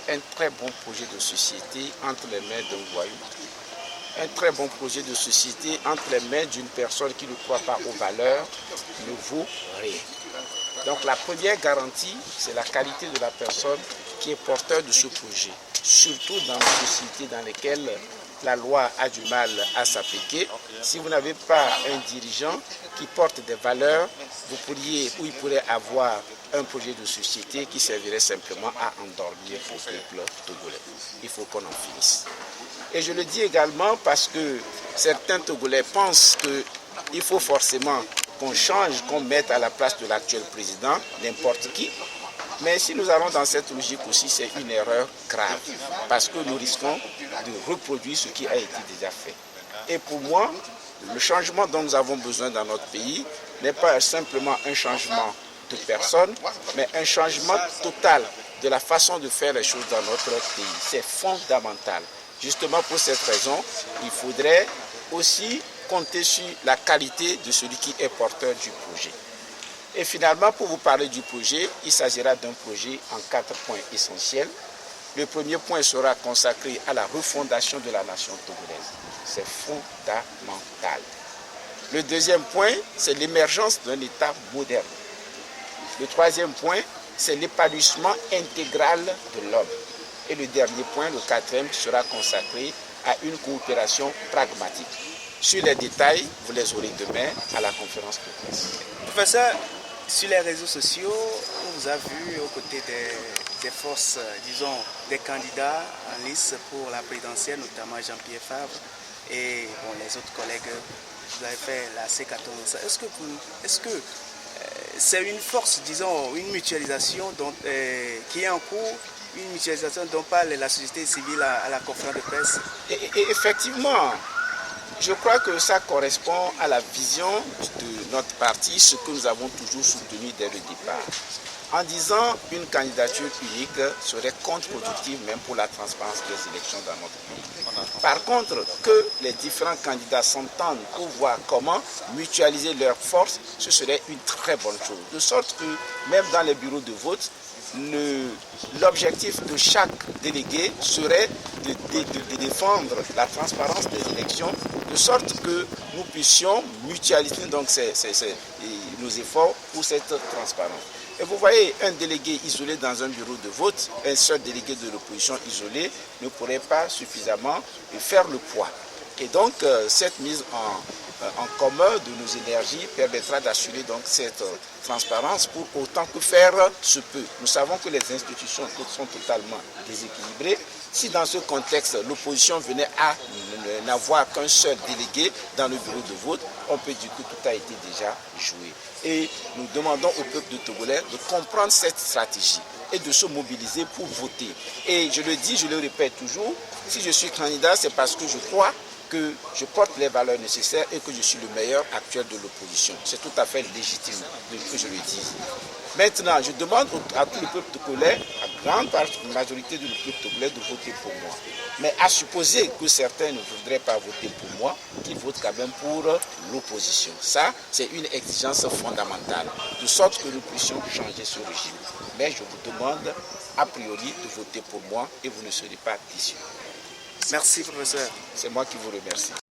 un très bon projet de société entre les mains d'un voyou. Un très bon projet de société entre les mains d'une personne qui ne croit pas aux valeurs ne vaut rien. Donc la première garantie, c'est la qualité de la personne qui est porteur de ce projet. Surtout dans les sociétés dans lesquelles la loi a du mal à s'appliquer. Si vous n'avez pas un dirigeant qui porte des valeurs, il pourrait avoir un projet de société qui servirait simplement à endormir le peuple togolais. Il faut qu'on en finisse. Et je le dis également parce que certains Togolais pensent qu'il faut forcément qu'on change, qu'on mette à la place de l'actuel président n'importe qui. Mais si nous allons dans cette logique aussi, c'est une erreur grave, parce que nous risquons de reproduire ce qui a été déjà fait. Et pour moi, le changement dont nous avons besoin dans notre pays n'est pas simplement un changement de personne, mais un changement total de la façon de faire les choses dans notre pays. C'est fondamental. Justement pour cette raison, il faudrait aussi compter sur la qualité de celui qui est porteur du projet. Et finalement, pour vous parler du projet, il s'agira d'un projet en 4 points essentiels. Le premier point sera consacré à la refondation de la nation togolaise. C'est fondamental. Le deuxième point, c'est l'émergence d'un État moderne. Le troisième point, c'est l'épanouissement intégral de l'homme. Et le dernier point, le quatrième, sera consacré à une coopération pragmatique. Sur les détails, vous les aurez demain à la conférence de presse. Professeur, sur les réseaux sociaux, on vous a vu aux côtés des forces, disons, des candidats en lice pour la présidentielle, notamment Jean-Pierre Favre et les autres collègues. Vous avez fait la C14. Est-ce que c'est une force, disons, une mutualisation qui est en cours, une mutualisation dont parle la société civile à la conférence de presse? Et effectivement, je crois que ça correspond à la vision de notre parti, ce que nous avons toujours soutenu dès le départ. En disant une candidature unique serait contre-productive même pour la transparence des élections dans notre pays. Par contre, que les différents candidats s'entendent pour voir comment mutualiser leurs forces, ce serait une très bonne chose. De sorte que même dans les bureaux de vote, l'objectif de chaque délégué serait de défendre la transparence des élections, de sorte que nous puissions mutualiser donc nos efforts pour cette transparence. Et vous voyez, un délégué isolé dans un bureau de vote, un seul délégué de l'opposition isolé ne pourrait pas suffisamment faire le poids. Et donc, cette mise en commun de nos énergies permettra d'assurer donc cette transparence pour autant que faire se peut. Nous savons que les institutions sont totalement déséquilibrées. Si dans ce contexte, l'opposition venait à n'avoir qu'un seul délégué dans le bureau de vote, on peut dire que tout a été déjà joué. Et nous demandons au peuple de Togolais de comprendre cette stratégie et de se mobiliser pour voter. Et je le dis, je le répète toujours, si je suis candidat, c'est parce que je crois que je porte les valeurs nécessaires et que je suis le meilleur actuel de l'opposition. C'est tout à fait légitime que je le dise. Maintenant, je demande à tout le peuple togolais, à grande majorité du peuple togolais, de voter pour moi. Mais à supposer que certains ne voudraient pas voter pour moi, qu'ils votent quand même pour l'opposition. Ça, c'est une exigence fondamentale, de sorte que nous puissions changer ce régime. Mais je vous demande, a priori, de voter pour moi et vous ne serez pas déçus. Merci, professeur. C'est moi qui vous remercie.